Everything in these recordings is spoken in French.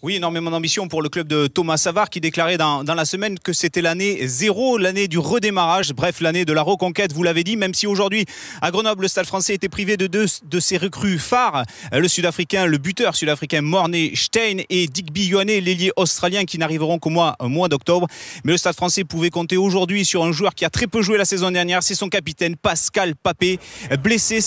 Oui, énormément d'ambition pour le club de Thomas Savard qui déclarait dans la semaine que c'était l'année 0, l'année du redémarrage, bref l'année de la reconquête, vous l'avez dit, même si aujourd'hui à Grenoble le Stade français était privé de deux de ses recrues phares, le buteur sud-africain Morné Steyn et Digby Ioane, l'ailier australien qui n'arriveront qu'au mois d'octobre. Mais le Stade français pouvait compter aujourd'hui sur un joueur qui a très peu joué la saison dernière, c'est son capitaine Pascal Papé, blessé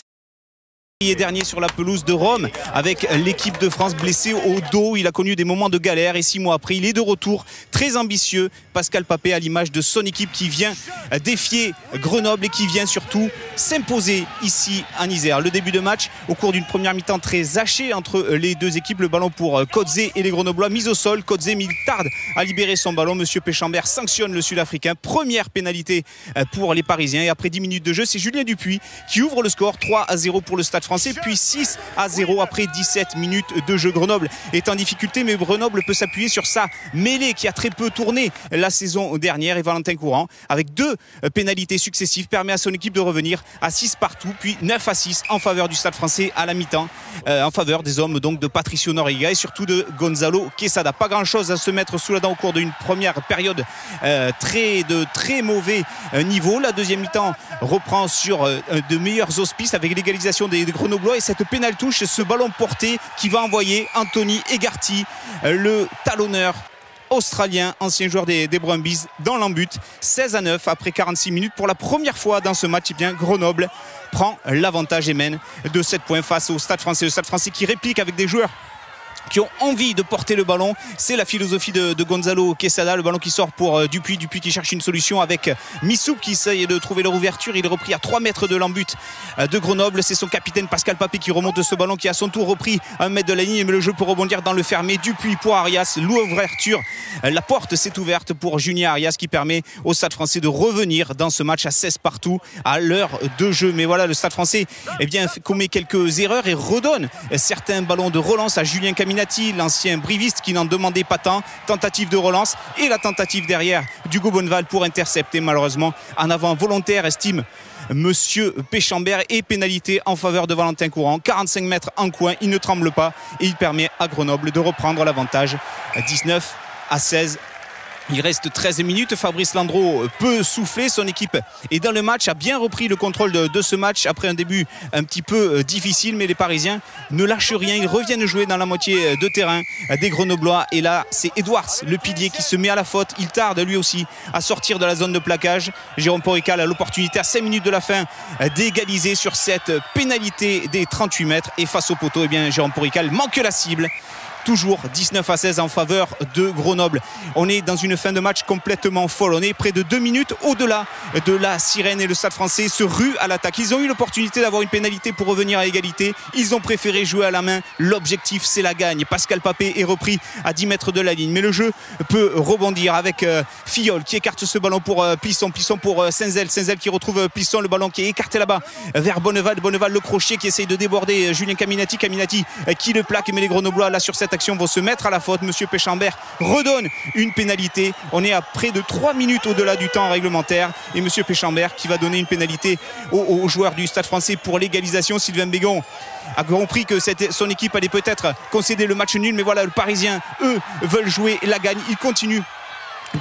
dernier sur la pelouse de Rome avec l'équipe de France, blessé au dos. Il a connu des moments de galère et 6 mois après il est de retour, très ambitieux. Pascal Papé à l'image de son équipe qui vient défier Grenoble et qui vient surtout s'imposer ici en Isère. Le début de match au cours d'une première mi-temps très hachée entre les deux équipes, le ballon pour Coetzee et les Grenoblois, mise au sol. Coetzee tarde à libérer son ballon, monsieur Péchambert sanctionne le Sud-Africain, première pénalité pour les Parisiens et après 10 minutes de jeu c'est Julien Dupuis qui ouvre le score, 3-0 pour le Stade français, puis 6-0 après 17 minutes de jeu. Grenoble est en difficulté, mais Grenoble peut s'appuyer sur sa mêlée qui a très peu tourné la saison dernière, et Valentin Courant avec 2 pénalités successives permet à son équipe de revenir à 6 partout, puis 9-6 en faveur du Stade français à la mi-temps, en faveur des hommes donc de Patricio Noriega et surtout de Gonzalo Quesada. Pas grand chose à se mettre sous la dent au cours d'une première période de très mauvais niveau. La deuxième mi-temps reprend sur de meilleurs auspices avec l'égalisation des Grenoblois et cette pénale touche, ce ballon porté qui va envoyer Anthony Egarty, le talonneur australien, ancien joueur des Brumbies, dans l'embut. 16-9 après 46 minutes. Pour la première fois dans ce match, eh bien, Grenoble prend l'avantage et mène de 7 points face au Stade français. Le Stade français qui réplique avec des joueurs qui ont envie de porter le ballon. C'est la philosophie de Gonzalo Quesada. Le ballon qui sort pour Dupuis qui cherche une solution avec Missoup qui essaye de trouver leur ouverture. Il est repris à 3 mètres de l'embut de Grenoble. C'est son capitaine Pascal Papé qui remonte ce ballon, qui à son tour repris à 1 mètre de la ligne, mais le jeu peut rebondir dans le fermé. Dupuis pour Arias, l'ouverture, la porte s'est ouverte pour Junior Arias qui permet au Stade français de revenir dans ce match à 16 partout à l'heure de jeu. Mais voilà, le Stade français commet quelques erreurs et redonne certains ballons de relance à Julien Caminati, l'ancien briviste qui n'en demandait pas tant. Tentative de relance et la tentative derrière d'Hugo Bonneval pour intercepter, malheureusement en avant volontaire, estime monsieur Péchambert, et pénalité en faveur de Valentin Courant. 45 mètres en coin, il ne tremble pas et il permet à Grenoble de reprendre l'avantage 19-16. Il reste 13 minutes, Fabrice Landreau peut souffler, son équipe est dans le match, a bien repris le contrôle de ce match après un début un petit peu difficile, mais les Parisiens ne lâchent rien, ils reviennent jouer dans la moitié de terrain des Grenoblois, et là c'est Edwards, le pilier, qui se met à la faute. Il tarde lui aussi à sortir de la zone de plaquage. Jérôme Porrical a l'opportunité à 5 minutes de la fin d'égaliser sur cette pénalité des 38 mètres, et face au poteau, eh bien, Jérôme Porrical manque la cible. Toujours 19-16 en faveur de Grenoble. On est dans une fin de match complètement folle. On est près de 2 minutes au-delà de la sirène et le Stade français se rue à l'attaque. Ils ont eu l'opportunité d'avoir une pénalité pour revenir à égalité. Ils ont préféré jouer à la main. L'objectif, c'est la gagne. Pascal Papé est repris à 10 mètres de la ligne. Mais le jeu peut rebondir avec Fillol qui écarte ce ballon pour Plisson. Plisson pour Saint-Zel. Saint-Zel qui retrouve Plisson. Le ballon qui est écarté là-bas vers Bonneval. Bonneval, le crochet qui essaye de déborder Julien Caminati. Caminati qui le plaque. Mais les Grenoblois, là, sur cette action, vont se mettre à la faute. Monsieur Péchambert redonne une pénalité. On est à près de 3 minutes au-delà du temps réglementaire, et monsieur Péchambert qui va donner une pénalité aux joueurs du Stade français pour l'égalisation. Sylvain Bégon a compris que son équipe allait peut-être concéder le match nul, mais voilà, le Parisien, eux, veulent jouer la gagne. Ils continuent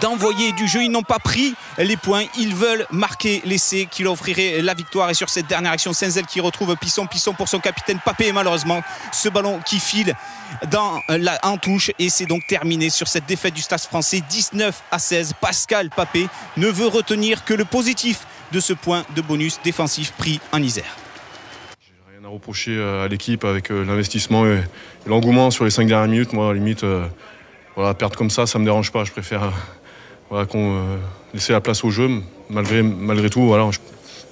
d'envoyer du jeu, ils n'ont pas pris les points, ils veulent marquer l'essai qui leur offrirait la victoire. Et sur cette dernière action, Saint-Zel qui retrouve Plisson pour son capitaine Papé, et malheureusement ce ballon qui file en touche, et c'est donc terminé sur cette défaite du Stade français 19-16. Pascal Papé ne veut retenir que le positif de ce point de bonus défensif pris en Isère. J'ai rien à reprocher à l'équipe avec l'investissement et l'engouement sur les 5 dernières minutes. Moi, à la limite, perdre comme ça me dérange pas. Je préfère qu'on laisser la place au jeu. Malgré tout,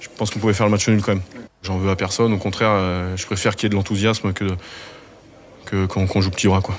je pense qu'on pouvait faire le match nul quand même. J'en veux à personne. Au contraire, je préfère qu'il y ait de l'enthousiasme qu'on joue petit bras, quoi.